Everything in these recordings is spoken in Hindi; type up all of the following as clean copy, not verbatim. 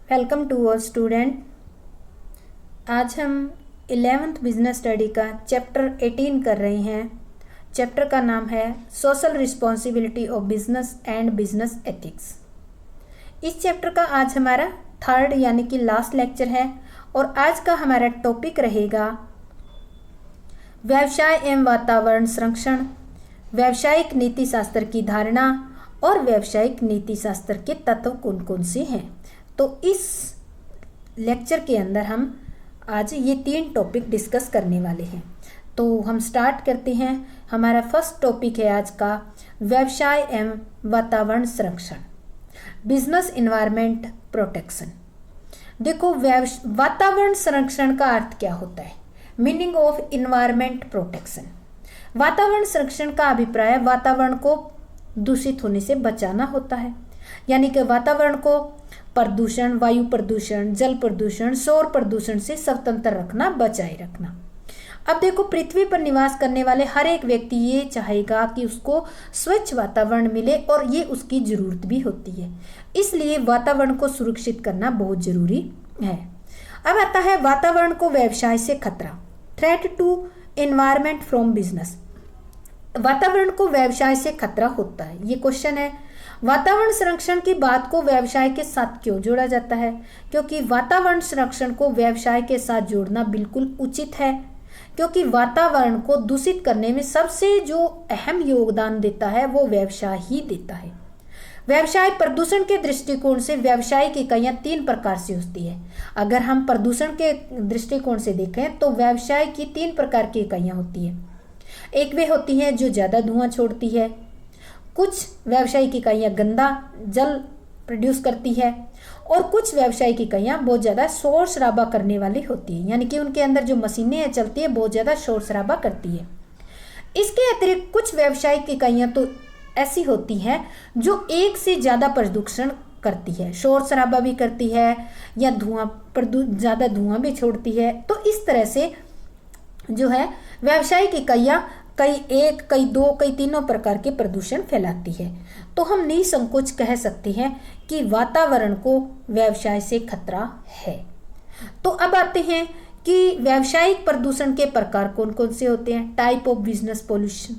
Welcome to all student. आज हम 11th बिजनेस स्टडी का चैप्टर 18 कर रहे हैं। चैप्टर का नाम है social responsibility of business and business ethics. इस चैप्टर का आज हमारा थर्ड यानी कि लास्ट लेक्चर है और आज का हमारा टॉपिक रहेगा व्यवसाय एवं वातावरण संरक्षण, व्यावसायिक नीति शास्त्र की धारणा और व्यावसायिक नीति शास्त्र के तत्व कौन कौन से हैं। तो इस लेक्चर के अंदर हम आज ये 3 टॉपिक डिस्कस करने वाले हैं। तो हम स्टार्ट करते हैं। हमारा फर्स्ट टॉपिक है आज का व्यवसाय एवं वातावरण संरक्षण, बिजनेस इन्वायरमेंट प्रोटेक्शन। देखो, वातावरण संरक्षण का अर्थ क्या होता है? Meaning of environment protection. वातावरण संरक्षण का अभिप्राय वातावरण को दूषित होने से बचाना होता है, यानी कि वातावरण को प्रदूषण, वायु प्रदूषण, जल प्रदूषण, शोर प्रदूषण से स्वतंत्र रखना, बचाए रखना। अब देखो, पृथ्वी पर निवास करने वाले हर एक व्यक्ति ये चाहेगा कि उसको स्वच्छ वातावरण मिले और ये उसकी जरूरत भी होती है। इसलिए वातावरण को सुरक्षित करना बहुत जरूरी है। अब आता है वातावरण को व्यवसाय से खतरा, threat to environment from business. वातावरण को व्यवसाय से खतरा होता है, ये क्वेश्चन है। वातावरण संरक्षण की बात को व्यवसाय के साथ क्यों जोड़ा जाता है? क्योंकि वातावरण संरक्षण को व्यवसाय के साथ जोड़ना बिल्कुल उचित है, क्योंकि वातावरण को दूषित करने में सबसे जो अहम योगदान देता है वो व्यवसाय ही देता है। व्यवसाय प्रदूषण के दृष्टिकोण से व्यावसायिक इकाइयां 3 प्रकार से होती है। अगर हम प्रदूषण के दृष्टिकोण से देखें तो व्यवसाय की 3 प्रकार की इकाइयां होती है। एक वे होती है जो ज़्यादा धुआं छोड़ती है, कुछ व्यावसायिक इकाइयाँ गंदा जल प्रोड्यूस करती है और कुछ व्यावसायिक इकाइयाँ बहुत ज़्यादा शोर शराबा करने वाली होती है, यानी कि उनके अंदर जो मशीनें चलती है बहुत ज़्यादा शोर शराबा करती है। इसके अतिरिक्त कुछ व्यावसायिक इकाइयाँ तो ऐसी होती हैं जो एक से ज़्यादा प्रदूषण करती है, शोर शराबा भी करती है या ज़्यादा धुआं भी छोड़ती है। तो इस तरह से जो है व्यावसायिक इकाइयाँ कई 1, कई 2, कई 3 प्रकार के प्रदूषण फैलाती है। तो हम निसंकोच कह सकते हैं कि वातावरण को व्यवसाय से खतरा है। तो अब आते हैं कि व्यावसायिक प्रदूषण के प्रकार कौन कौन से होते हैं। टाइप ऑफ बिजनेस पोल्यूशन,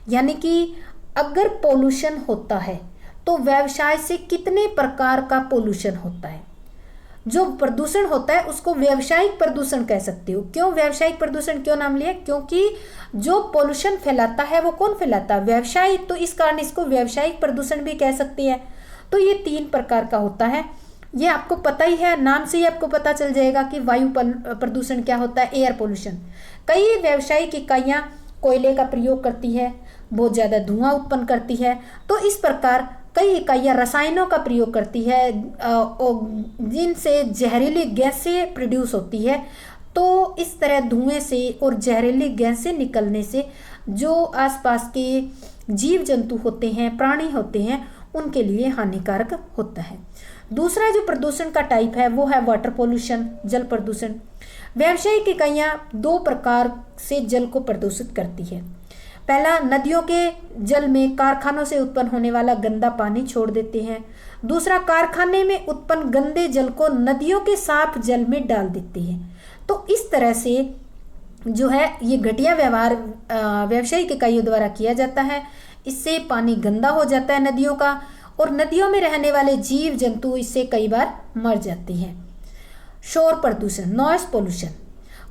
यानी कि अगर पोल्यूशन होता है तो व्यवसाय से कितने प्रकार का पोल्यूशन होता है। जो प्रदूषण होता है उसको व्यावसायिक प्रदूषण कह सकते हो। क्यों व्यावसायिक प्रदूषण क्यों नाम लिया? क्योंकि जो पोल्यूशन फैलाता है वो कौन फैलाता है? व्यवसाय। तो इस कारण इसको व्यावसायिक प्रदूषण भी कह सकते हैं। तो ये 3 प्रकार का होता है, ये आपको पता ही है, नाम से ही आपको पता चल जाएगा कि वायु प्रदूषण क्या होता है, एयर पोल्यूशन। कई व्यावसायिक इकाइयाँ कोयले का प्रयोग करती है, बहुत ज़्यादा धुआं उत्पन्न करती है। तो इस प्रकार कई इकाइयाँ रसायनों का प्रयोग करती है जिनसे जहरीली गैसें प्रोड्यूस होती है। तो इस तरह धुएं से और जहरीली गैसें निकलने से जो आसपास के जीव जंतु होते हैं, प्राणी होते हैं, उनके लिए हानिकारक होता है। दूसरा जो प्रदूषण का टाइप है वो है वाटर पोल्यूशन, जल प्रदूषण। व्यावसायिक इकाइयाँ 2 प्रकार से जल को प्रदूषित करती है। पहला, नदियों के जल में कारखानों से उत्पन्न होने वाला गंदा पानी छोड़ देते हैं। दूसरा, कारखाने में उत्पन्न गंदे जल को नदियों के साफ जल में डाल देते हैं। तो इस तरह से जो है ये घटिया व्यवहार व्यावसायिक इकाइयों द्वारा किया जाता है। इससे पानी गंदा हो जाता है नदियों का और नदियों में रहने वाले जीव जंतु इससे कई बार मर जाते हैं। शोर प्रदूषण, नॉइस पोल्यूशन।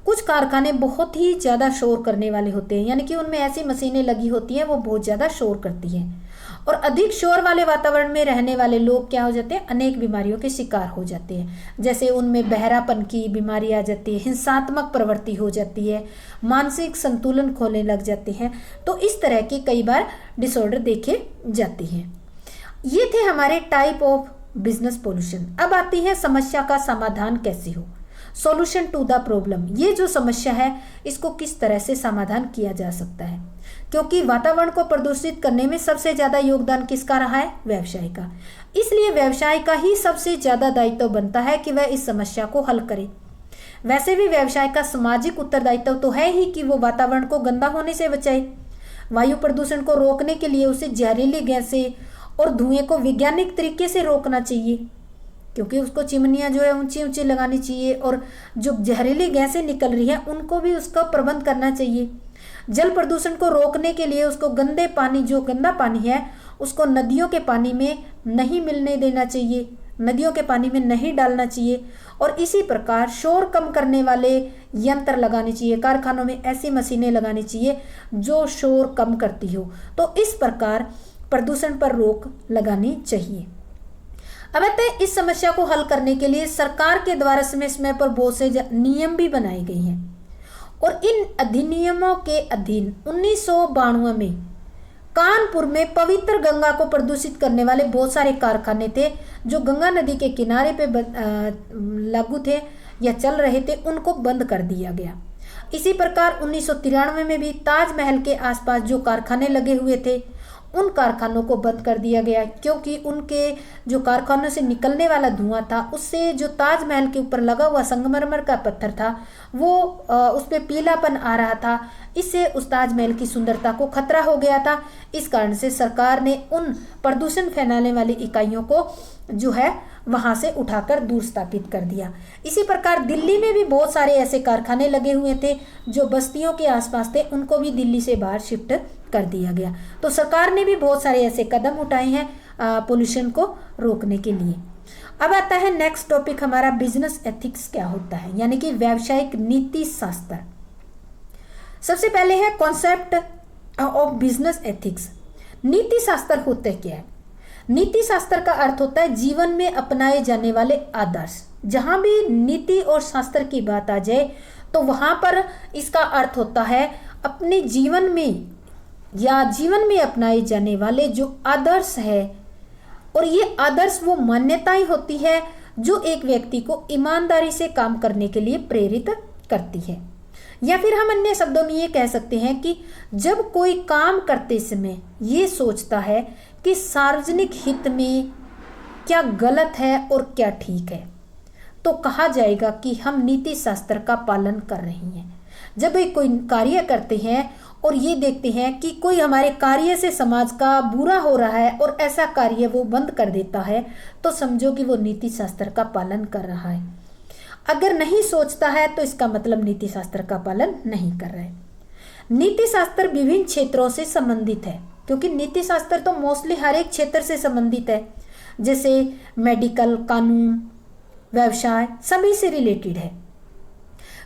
कुछ कारखाने बहुत ही ज़्यादा शोर करने वाले होते हैं, यानी कि उनमें ऐसी मशीनें लगी होती हैं वो बहुत ज़्यादा शोर करती हैं और अधिक शोर वाले वातावरण में रहने वाले लोग क्या हो जाते हैं, अनेक बीमारियों के शिकार हो जाते हैं। जैसे उनमें बहरापन की बीमारी आ जाती है, हिंसात्मक प्रवृत्ति हो जाती है, मानसिक संतुलन खोने लग जाते हैं। तो इस तरह के कई बार डिसऑर्डर देखे जाते हैं। ये थे हमारे टाइप ऑफ बिजनेस पोल्यूशन। अब आती है समस्या का समाधान कैसे हो, सॉल्यूशन टू द प्रॉब्लम। ये जो समस्या है इसको किस तरह से समाधान किया जा सकता है, क्योंकि वातावरण को प्रदूषित करने में सबसे ज़्यादा योगदान किसका रहा है? व्यवसाय का। इसलिए व्यवसाय का ही सबसे ज़्यादा दायित्व बनता है कि वह इस समस्या को हल करे। वैसे भी व्यवसाय का सामाजिक उत्तरदायित्व तो है ही कि वो वातावरण को गंदा होने से बचाए। वायु प्रदूषण को रोकने के लिए उसे जहरीली गैसें और धुएं को वैज्ञानिक तरीके से रोकना चाहिए। क्योंकि उसको चिमनियाँ जो है ऊंची ऊंची लगानी चाहिए, और जो जहरीली गैसें निकल रही हैं उनको भी उसका प्रबंध करना चाहिए। जल प्रदूषण को रोकने के लिए उसको गंदे पानी, जो गंदा पानी है उसको नदियों के पानी में नहीं मिलने देना चाहिए, नदियों के पानी में नहीं डालना चाहिए। और इसी प्रकार शोर कम करने वाले यंत्र लगाने चाहिए, कारखानों में ऐसी मशीनें लगानी चाहिए जो शोर कम करती हो। तो इस प्रकार प्रदूषण पर रोक लगानी चाहिए। अब आते हैं इस समस्या को हल करने के लिए सरकार के द्वारा समय समय पर बहुत से नियम भी बनाए गए हैं, और इन अधिनियमों के अधीन 1992 में कानपुर में पवित्र गंगा को प्रदूषित करने वाले बहुत सारे कारखाने थे जो गंगा नदी के किनारे पे लागू थे या चल रहे थे, उनको बंद कर दिया गया। इसी प्रकार 1993 में भी ताजमहल के आसपास जो कारखाने लगे हुए थे उन कारखानों को बंद कर दिया गया, क्योंकि उनके जो कारखानों से निकलने वाला धुआं था उससे जो ताजमहल के ऊपर लगा हुआ संगमरमर का पत्थर था वो उस पर पीलापन आ रहा था, इससे उस ताजमहल की सुंदरता को खतरा हो गया था। इस कारण से सरकार ने उन प्रदूषण फैलाने वाली इकाइयों को जो है वहां से उठाकर दूर स्थापित कर दिया। इसी प्रकार दिल्ली में भी बहुत सारे ऐसे कारखाने लगे हुए थे जो बस्तियों के आसपास थे, उनको भी दिल्ली से बाहर शिफ्ट कर दिया गया। तो सरकार ने भी बहुत सारे ऐसे कदम उठाए हैं पोल्यूशन को रोकने के लिए। अब आता है नेक्स्ट टॉपिक हमारा, बिजनेस एथिक्स क्या होता है, यानी कि व्यावसायिक नीति शास्त्र। सबसे पहले है कॉन्सेप्ट ऑफ बिजनेस एथिक्स। नीति शास्त्र होता क्या है? नीति शास्त्र का अर्थ होता है जीवन में अपनाए जाने वाले आदर्श। जहां भी नीति और शास्त्र की बात आ जाए तो वहां पर इसका अर्थ होता है अपने जीवन में या जीवन में अपनाए जाने वाले जो आदर्श है, और ये आदर्श वो मान्यताएं होती है जो एक व्यक्ति को ईमानदारी से काम करने के लिए प्रेरित करती है। या फिर हम अन्य शब्दों में ये कह सकते हैं कि जब कोई काम करते समय ये सोचता है कि सार्वजनिक हित में क्या गलत है और क्या ठीक है, तो कहा जाएगा कि हम नीति शास्त्र का पालन कर रहे हैं। जब एक कोई कार्य करते हैं और ये देखते हैं कि कोई हमारे कार्य से समाज का बुरा हो रहा है और ऐसा कार्य वो बंद कर देता है, तो समझो कि वो नीति शास्त्र का पालन कर रहा है। अगर नहीं सोचता है तो इसका मतलब नीति शास्त्र का पालन नहीं कर रहा है। नीति शास्त्र विभिन्न क्षेत्रों से संबंधित है, क्योंकि नीति शास्त्र तो मोस्टली हर एक क्षेत्र से संबंधित है, जैसे मेडिकल, कानून, व्यवसाय, सभी से रिलेटेड है।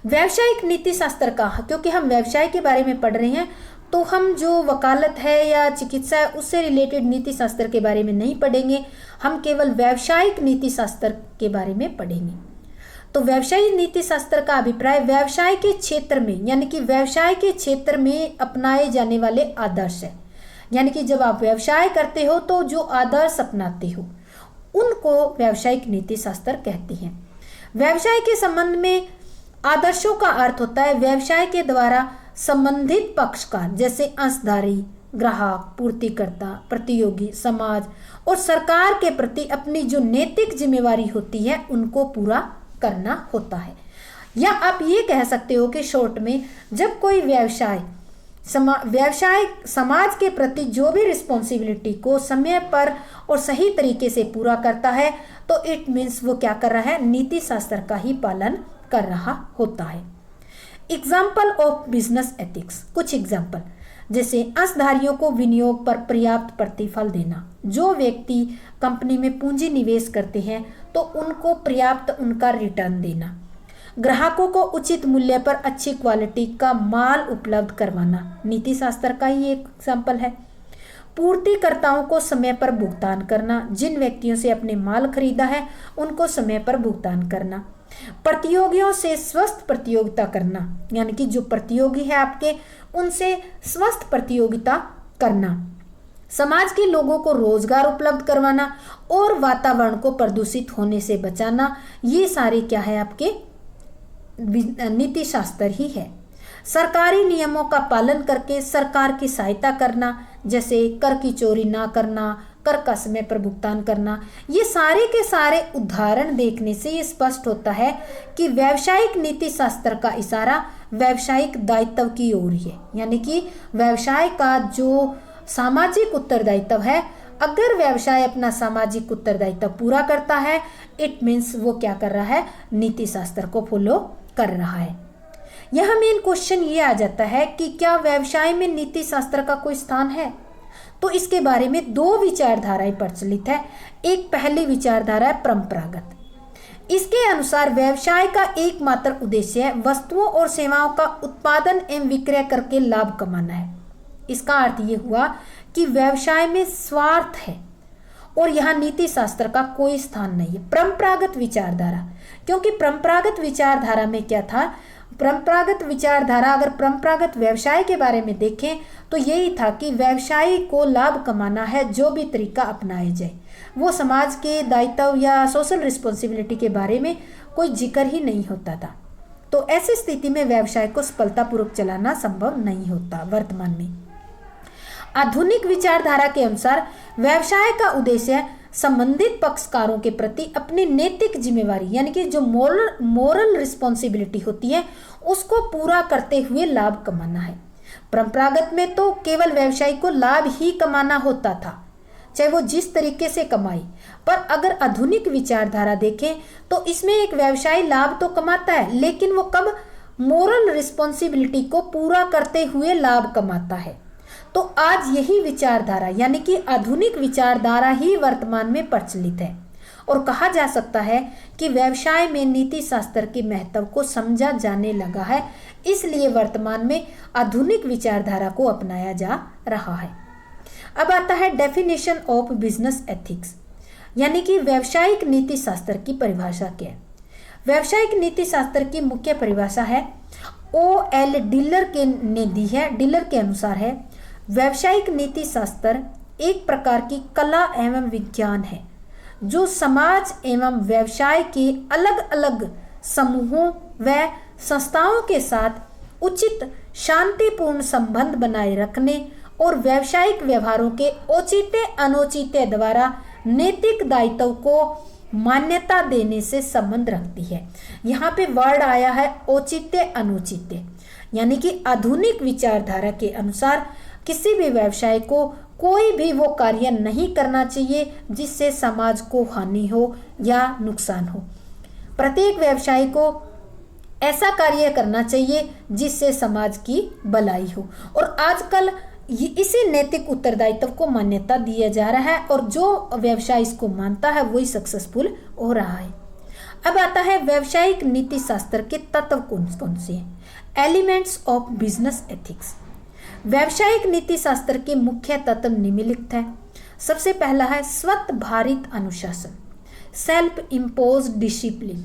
व्यावसायिक नीति शास्त्र का, क्योंकि हम व्यवसाय के बारे में पढ़ रहे हैं तो हम जो वकालत है या चिकित्सा है उससे रिलेटेड नीति शास्त्र के बारे में नहीं पढ़ेंगे, हम केवल व्यावसायिक नीति शास्त्र के बारे में पढ़ेंगे। तो व्यवसायिक नीति शास्त्र का अभिप्राय व्यवसाय के क्षेत्र में, यानी कि व्यवसाय के क्षेत्र में अपनाए जाने वाले आदर्श है। यानी कि जब आप व्यवसाय करते हो तो जो आदर्श अपनाते हो उनको व्यावसायिक नीति शास्त्र कहते हैं। व्यवसाय के संबंध में आदर्शों का अर्थ होता है व्यवसाय के द्वारा संबंधित पक्षकार, जैसे अंशधारी, ग्राहक, पूर्तिकर्ता, प्रतियोगी, समाज और सरकार के प्रति अपनी जो नैतिक जिम्मेवारी होती है उनको पूरा करना होता है। या आप ये कह सकते हो कि शॉर्ट में जब कोई व्यवसाय समाज के प्रति जो भी रिस्पॉन्सिबिलिटी को समय पर और सही तरीके से पूरा करता है तो इट मीन्स वो क्या कर रहा है, नीति शास्त्र का ही पालन कर रहा होता है। एग्जाम्पल ऑफ बिजनेस एथिक्स, कुछ एग्जाम्पल, जैसे अंशधारियों को विनियोग पर पर्याप्त प्रतिफल देना। जो व्यक्ति कंपनी में पूंजी निवेश करते हैं तो उनको पर्याप्त उनका रिटर्न देना। ग्राहकों को उचित मूल्य पर अच्छी क्वालिटी का माल उपलब्ध करवाना नीति शास्त्र का ही एक एग्जाम्पल है। पूर्तिकर्ताओं को समय पर भुगतान करना, जिन व्यक्तियों से अपने माल खरीदा है उनको समय पर भुगतान करना। प्रतियोगियों से स्वस्थ प्रतियोगिता करना, यानी कि जो प्रतियोगी है आपके उनसे स्वस्थ प्रतियोगिता करना। समाज के लोगों को रोजगार उपलब्ध करवाना और वातावरण को प्रदूषित होने से बचाना, ये सारे क्या है आपके नीति शास्त्र ही है। सरकारी नियमों का पालन करके सरकार की सहायता करना, जैसे कर की चोरी ना करना, कर का समय पर भुगतान करना। ये सारे के सारे उदाहरण देखने से ये स्पष्ट होता है कि व्यावसायिक नीति शास्त्र का इशारा व्यावसायिक दायित्व की ओर है, यानी कि व्यवसाय का जो सामाजिक उत्तरदायित्व है अगर व्यवसाय अपना सामाजिक उत्तरदायित्व पूरा करता है, इट मीन्स वो क्या कर रहा है, नीति शास्त्र को फॉलो कर रहा है। यहाँ मेन क्वेश्चन ये आ जाता है कि क्या व्यवसाय में नीति शास्त्र का कोई स्थान है? तो इसके बारे में दो विचारधाराएं प्रचलित है। एक पहली विचारधारा है परंपरागत। इसके अनुसार व्यवसाय का एकमात्र उद्देश्य है वस्तुओं और सेवाओं का उत्पादन एवं विक्रय करके लाभ कमाना है। इसका अर्थ ये हुआ कि व्यवसाय में स्वार्थ है और यहाँ नीति शास्त्र का कोई स्थान नहीं है। परंपरागत विचारधारा, क्योंकि परंपरागत विचारधारा में क्या था, परंपरागत विचारधारा अगर परंपरागत व्यवसाय के बारे में देखें तो यही था कि व्यवसाय को लाभ कमाना है, जो भी तरीका अपनाया जाए। वो समाज के दायित्व या सोशल रिस्पॉन्सिबिलिटी के बारे में कोई जिक्र ही नहीं होता था। तो ऐसी स्थिति में व्यवसाय को सफलतापूर्वक चलाना संभव नहीं होता। वर्तमान में आधुनिक विचारधारा के अनुसार व्यवसाय का उद्देश्य संबंधित पक्षकारों के प्रति अपनी नैतिक जिम्मेवारी यानी कि जो मोरल रिस्पॉन्सिबिलिटी होती है उसको पूरा करते हुए लाभ कमाना है। परंपरागत में तो केवल व्यवसायी को लाभ ही कमाना होता था, चाहे वो जिस तरीके से कमाए। पर अगर आधुनिक विचारधारा देखें तो इसमें एक व्यवसायी लाभ तो कमाता है, लेकिन वो कब, मोरल रिस्पॉन्सिबिलिटी को पूरा करते हुए लाभ कमाता है। तो आज यही विचारधारा यानी कि आधुनिक विचारधारा ही वर्तमान में प्रचलित है और कहा जा सकता है कि व्यवसाय में नीति शास्त्र के महत्व को समझा जाने लगा है, इसलिए वर्तमान में आधुनिक विचारधारा को अपनाया जा रहा है। अब आता है डेफिनेशन ऑफ बिजनेस एथिक्स, यानी कि व्यावसायिक नीति शास्त्र की परिभाषा क्या है। व्यावसायिक नीति शास्त्र की मुख्य परिभाषा है OL डिलर ने दी है। डिलर के अनुसार है, व्यावसायिक नीति शास्त्र एक प्रकार की कला एवं विज्ञान है जो समाज एवं व्यवसाय के अलग अलग समूहों व संस्थाओं के साथ उचित शांतिपूर्ण संबंध बनाए रखने और व्यावसायिक व्यवहारों के औचित्य अनुचित्य द्वारा नैतिक दायित्व को मान्यता देने से संबंध रखती है। यहाँ पे वर्ड आया है औचित्य अनुचित्य, यानी कि आधुनिक विचारधारा के अनुसार किसी भी व्यवसाय को कोई भी वो कार्य नहीं करना चाहिए जिससे समाज को हानि हो या नुकसान हो। प्रत्येक व्यवसाय को ऐसा कार्य करना चाहिए जिससे समाज की भलाई हो और आजकल इसी नैतिक उत्तरदायित्व को मान्यता दिया जा रहा है और जो व्यवसाय इसको मानता है वही सक्सेसफुल हो रहा है। अब आता है व्यावसायिक नीति शास्त्र के तत्व कौन कौन से हैं। Elements of business ethics. व्यावसायिक नीति शास्त्र के मुख्य तत्व निम्नलिखित है। सबसे पहला है स्वतःभारित अनुशासन, सेल्फ इम्पोज डिसिप्लिन।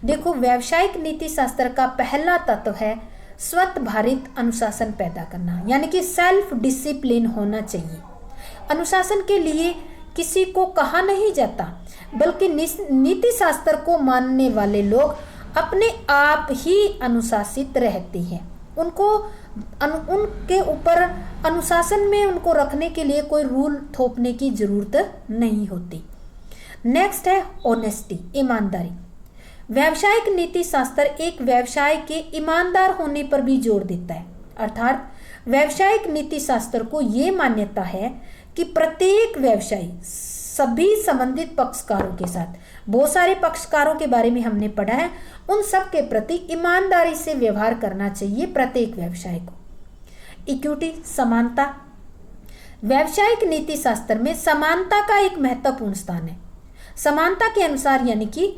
देखो, व्यावसायिक नीति शास्त्र का पहला तत्व है स्वतःभारित अनुशासन पैदा करना, यानी कि सेल्फ डिसिप्लिन होना चाहिए। अनुशासन के लिए किसी को कहा नहीं जाता, बल्कि नीति शास्त्र को मानने वाले लोग अपने आप ही अनुशासित रहते हैं। उनके ऊपर अनुशासन में उनको रखने के लिए कोई रूल थोपने की जरूरत नहीं होती। नेक्स्ट है ऑनेस्टी, ईमानदारी। व्यावसायिक नीति शास्त्र एक व्यवसाय के ईमानदार होने पर भी जोर देता है। अर्थात व्यावसायिक नीति शास्त्र को ये मान्यता है कि प्रत्येक व्यवसायी सभी संबंधित पक्षकारों के साथ, बहुत सारे पक्षकारों के बारे में हमने पढ़ा है, उन सब के प्रति ईमानदारी से व्यवहार करना चाहिए प्रत्येक व्यवसाय को। इक्विटी, समानता। व्यावसायिक नीति शास्त्र में समानता का एक महत्वपूर्ण स्थान है। समानता के अनुसार यानी कि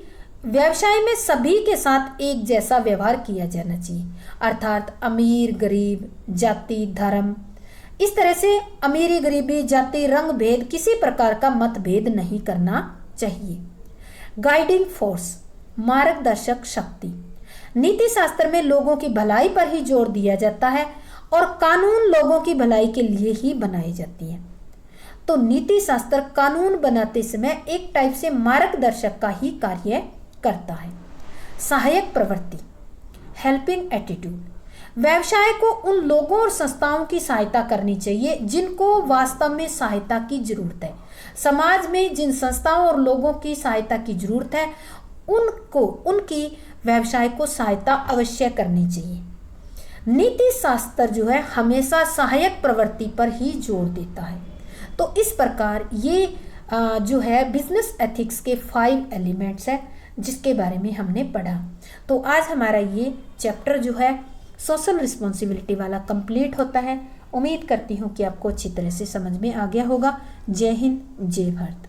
व्यवसाय में सभी के साथ एक जैसा व्यवहार किया जाना चाहिए। अर्थात अमीर गरीब, जाति धर्म, इस तरह से अमीरी गरीबी जाति रंग भेद किसी प्रकार का मतभेद नहीं करना चाहिए। गाइडिंग फोर्स, मार्गदर्शक शक्ति। नीति शास्त्र में लोगों की भलाई पर ही जोर दिया जाता है और कानून लोगों की भलाई के लिए ही बनाई जाती है। तो नीति शास्त्र कानून बनाते समय एक टाइप से मार्गदर्शक का ही कार्य करता है। सहायक प्रवृत्ति, हेल्पिंग एटीट्यूड। व्यवसाय को उन लोगों और संस्थाओं की सहायता करनी चाहिए जिनको वास्तव में सहायता की जरूरत है। समाज में जिन संस्थाओं और लोगों की सहायता की जरूरत है उनकी व्यवसाय को सहायता अवश्य करनी चाहिए। नीति शास्त्र जो है हमेशा सहायक प्रवृत्ति पर ही जोर देता है। तो इस प्रकार ये जो है बिजनेस एथिक्स के 5 एलिमेंट्स है जिसके बारे में हमने पढ़ा। तो आज हमारा ये चैप्टर जो है सोशल रिस्पॉन्सिबिलिटी वाला कंप्लीट होता है। उम्मीद करती हूँ कि आपको अच्छी तरह से समझ में आ गया होगा। जय हिंद, जय भारत।